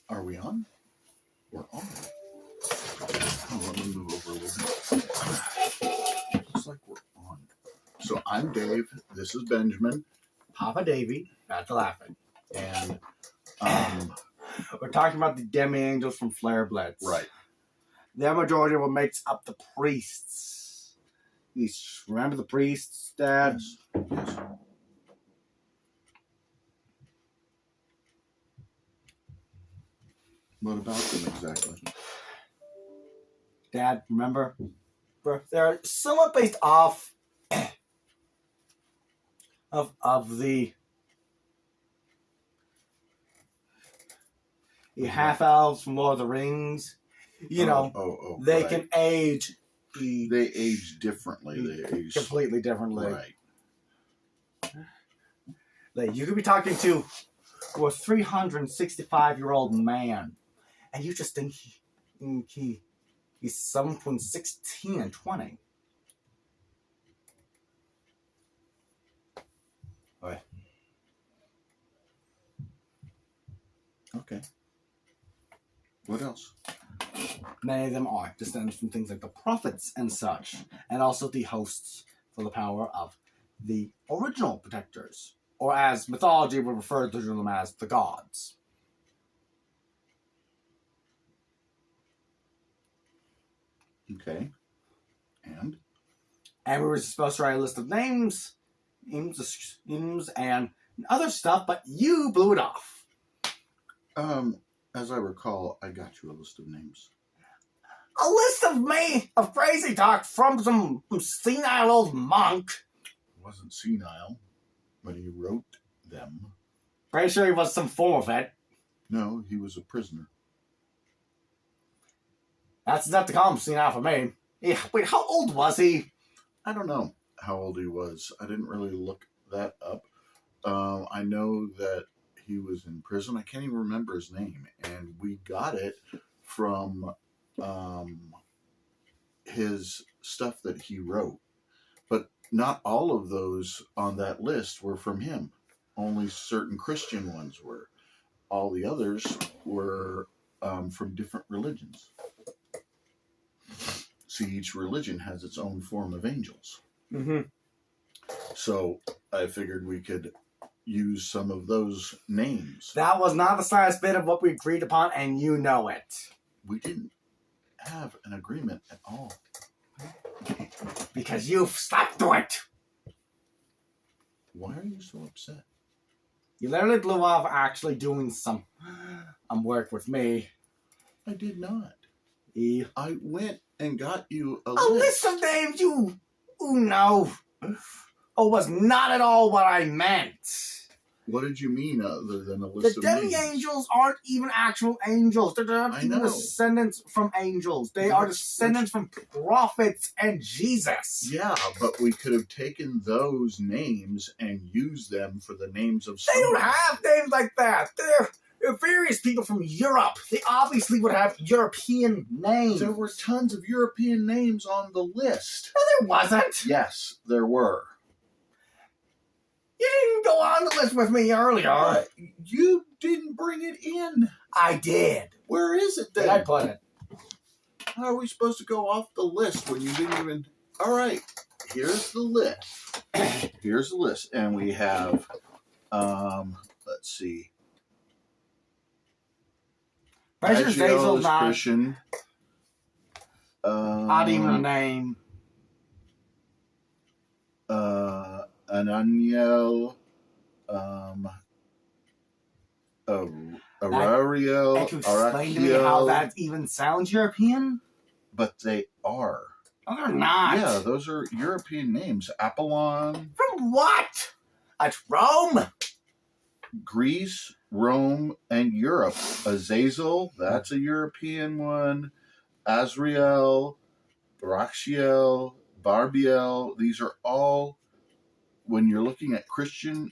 Are we on? We're on. Oh, let me move over a little bit. Looks like we're on. So I'm Dave. This is Benjamin. Papa Davy, not to laughing. And We're talking about the demi-angels from FlairBlitz. right. Their majority of what makes up the priests. Remember the priests, Dad? Yes. What about them exactly? Dad, remember? They're somewhat based off of the half-elves from Lord of the Rings. You know, they right. can age. They age differently. They age completely differently. Right. Like, you could be talking to a 365-year-old man, and you just think he's someone between 16 and 20. Right. Okay. What else? Many of them are descended from things like the prophets and such, and also the hosts for the power of the original protectors, or as mythology would refer to them as the gods. Okay. And we were supposed to write a list of names, and other stuff, but you blew it off. As I recall, I got you a list of names. A list of crazy talk from some senile old monk. It wasn't senile, but he wrote them. Pretty sure he was some form of it. No, he was a prisoner. That's enough to call him senile for me. Yeah, wait, how old was he? I don't know how old he was. I didn't really look that up. I know that he was in prison. I can't even remember his name. And we got it from his stuff that he wrote. But not all of those on that list were from him. Only certain Christian ones were. All the others were from different religions. See, each religion has its own form of angels. Mm-hmm. So I figured we could use some of those names. That was not the slightest bit of what we agreed upon, and you know it. We didn't have an agreement at all. Because you've stuck to it. Why are you so upset? You literally blew off actually doing some work with me. I did not. Yeah. I went and got you a list of names you know. Oh, was not at all what I meant. What did you mean other than a list of names? The demi-angels aren't even actual angels. They're not even descendants from angels. They are descendants from prophets and Jesus. Yeah, but we could have taken those names and used them for the names of They don't have names like that. They're various people from Europe. They obviously would have European names. There were tons of European names on the list. No, there wasn't. Yes, there were. You didn't go on the list with me earlier. You didn't bring it in. I did. Where is it then? Where did I put it? How are we supposed to go off the list when you didn't even... All right, here's the list. Here's the list. And we have, let's see. Precious Basil, not Christian. Not even a name. Ananiel, Arauriel, And to explain to me how that even sounds European? But they are. No, they're not. Yeah, those are European names. Apollon. From what? At Rome? Greece, Rome, and Europe. Azazel, that's a European one. Azrael, Barachiel, Barbiel, these are all, when you're looking at Christian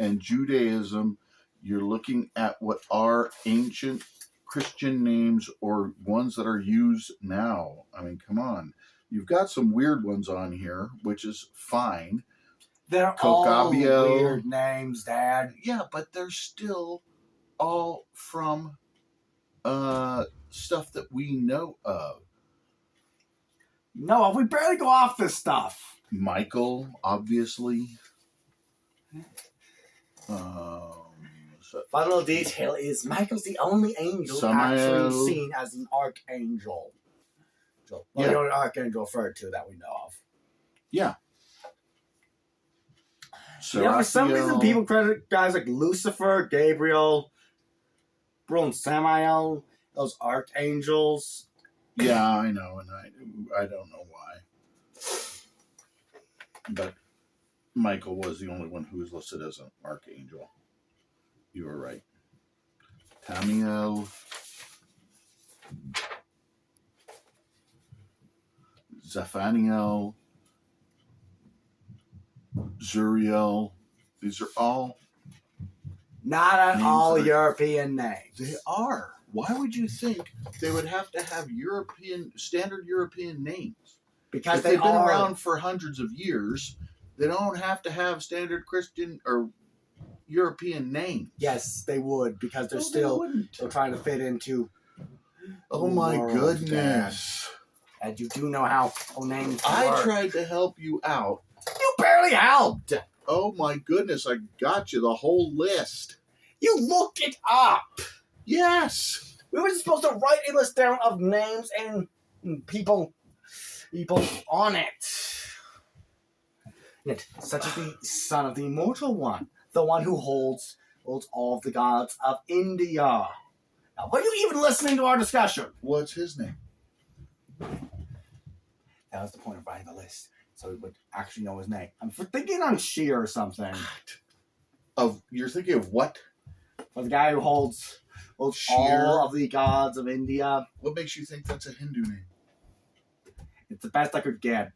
and Judaism, you're looking at what are ancient Christian names or ones that are used now. I mean, come on. You've got some weird ones on here, which is fine. They're all weird names, Dad. Yeah, but they're still all from stuff that we know of. No, we barely go off this stuff. Michael, obviously. So, Fun little detail is Michael's the only angel Samael. actually seen as an archangel. Well, Yeah. the only archangel referred to that we know of. yeah. Yeah, for some reason, Serachiel. people credit guys like Lucifer, Gabriel, Bro, and Samael, those archangels. Yeah, I know, and I don't know why. But Michael was the only one who was listed as an archangel. You were right. Tamiel, Zephaniel, Zuriel. These are all. Not at Names all that are- European names. They are. Why would you think they would have to have standard European names? Because If they they've been are around for hundreds of years, they don't have to have standard Christian or European names. Yes, they would, because they're No, they still wouldn't. they're trying to fit into. Oh my world, goodness. And you do know how names I work. tried to help you out. You barely helped. Oh my goodness, I got you the whole list. You looked it up. Yes. We were supposed to write a list down of names and people on it. Yet, such as the son of the immortal one, the one who holds all of the gods of India. Now, were you even listening to our discussion? What's his name? That was the point of writing the list, so we would actually know his name. I'm thinking on Shir or something. You're thinking of what? Or the guy who holds Shir? all of the gods of India. What makes you think that's a Hindu name? It's the best I could get.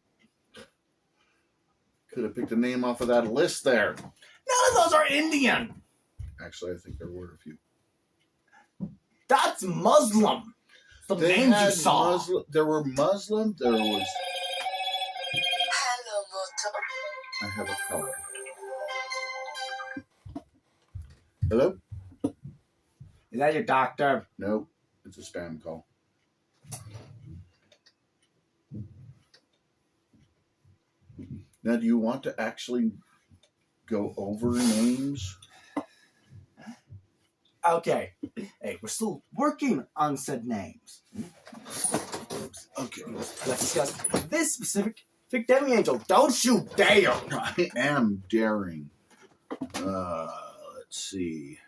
Could have picked a name off of that list there. None of those are Indian. Actually, I think there were a few. That's Muslim. The They names you had saw. There were Muslim. There was. Hello, Moto. I have a color. Hello? Is that your doctor? Nope. It's a spam call. Now, do you want to actually go over names? Okay. Hey, we're still working on said names. Okay. Let's discuss this specific demi-angel. Don't you dare! I am daring. Let's see.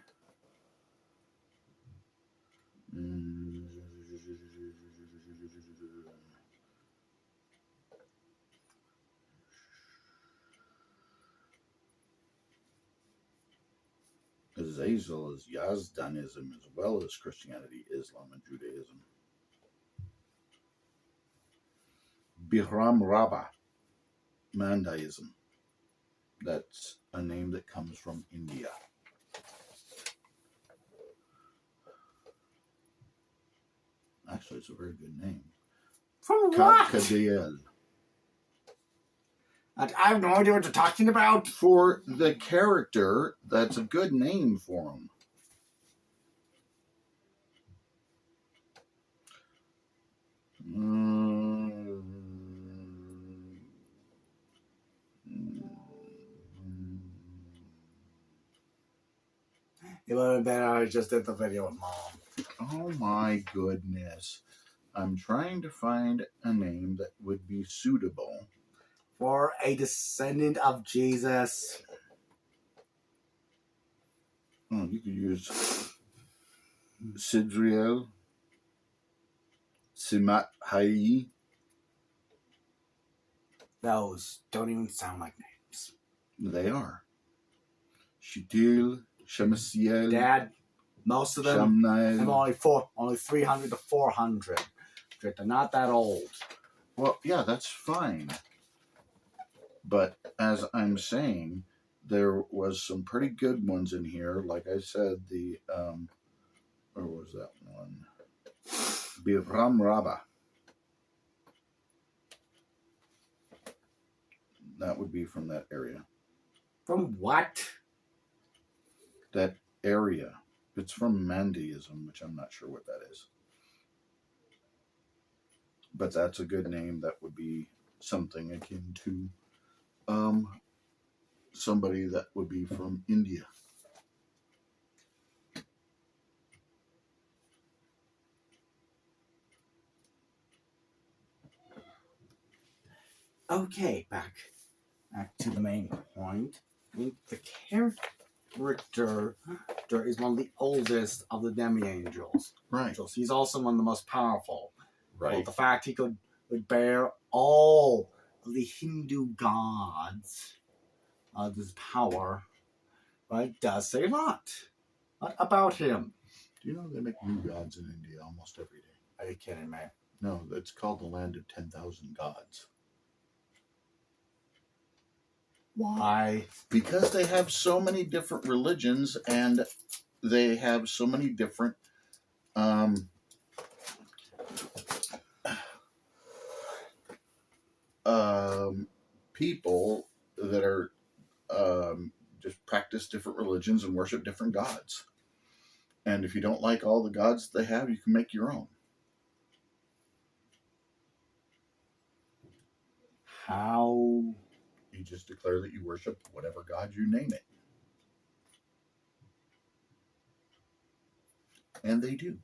Azazel is Yazdanism as well as Christianity, Islam, and Judaism. Bihram Rabba, Mandaism. That's a name that comes from India. Actually, it's a very good name. From what? Kadkadiel. I have no idea what you're talking about. For the character, that's a good name for him. It would have been I just did the video with Mom. Oh my goodness. I'm trying to find a name that would be suitable. For a descendant of Jesus. Oh, you could use Sidriel, Simat Hai. Those don't even sound like names. They are. Shitil, Shemasiel, Dad, most of them have Shamnael. only 300 to 400. They're not that old. Well, yeah, that's fine. But as I'm saying, there was some pretty good ones in here. Like I said, where was that one? Bihram Rabba. That would be from that area. From what? That area. It's from Mandeism, which I'm not sure what that is. But that's a good name. That would be something akin to somebody that would be from India. Okay, back to the main point. I think the character is one of the oldest of the demi-angels. Right. He's also one of the most powerful. Right. Well, the fact he could bear all of the Hindu gods of his power, right, does say a lot about him. Do you know they make new gods in India almost every day? Are you kidding me? No, it's called the land of 10,000 gods. Why? Because they have so many different religions and they have so many different people that are just practice different religions and worship different gods. And if you don't like all the gods they have, you can make your own. How? You just declare that you worship whatever god you name it. And they do.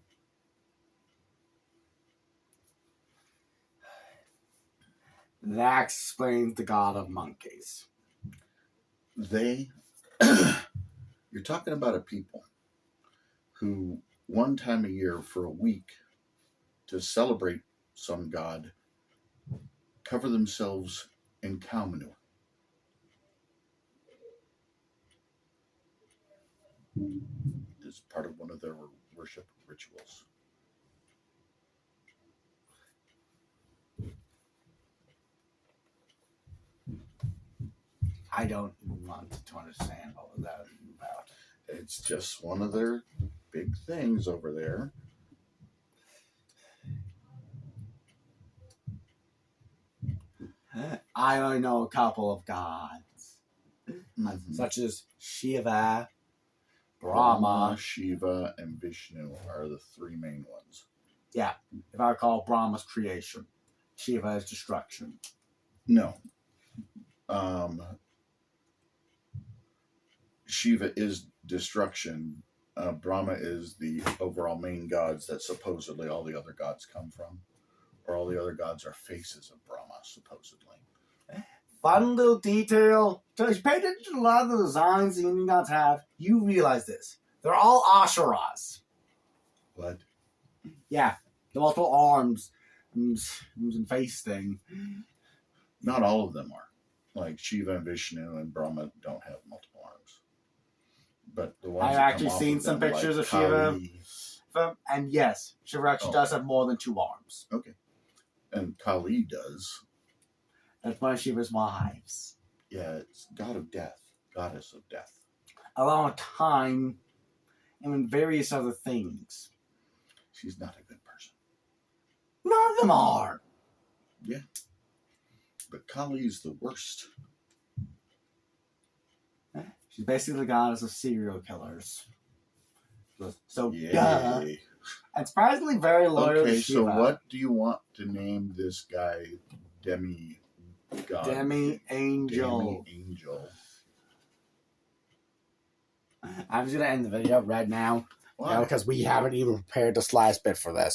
That explains the god of monkeys. You're talking about a people who one time a year for a week to celebrate some god cover themselves in cow manure. It's part of one of their worship rituals. I don't want to understand what was that about. It's just one of their big things over there. I only know a couple of gods, Mm-hmm. such as Shiva, Brahma. Shiva, and Vishnu are the three main ones. Yeah, if I recall, Brahma's creation, Shiva is destruction. No. Shiva is destruction. Brahma is the overall main gods that supposedly all the other gods come from. Or all the other gods are faces of Brahma, supposedly. Fun little detail. So if you pay attention to a lot of the designs the Indian gods have, you realize this. They're all Asheras. What? Yeah, the multiple arms and face thing. Not all of them are. Like Shiva and Vishnu and Brahma don't have multiple arms. But the ones I've that come actually off seen of some them, pictures like of Shiva. Kali, And yes, Shiva actually does have more than 2 arms. Okay. And Kali does. That's one of Shiva's wives. Yeah, it's god of death. Goddess of death. Along with time and various other things. She's not a good person. None of them are. Yeah. But Kali's the worst. She's basically the goddess of serial killers. So, Yay. duh. And surprisingly very loyal to Okay, Shiva. so what do you want to name this guy? Demi-god? Demi-angel. Demi-angel. I'm just going to end the video right now. Why? Because we haven't even prepared the slice bit for this.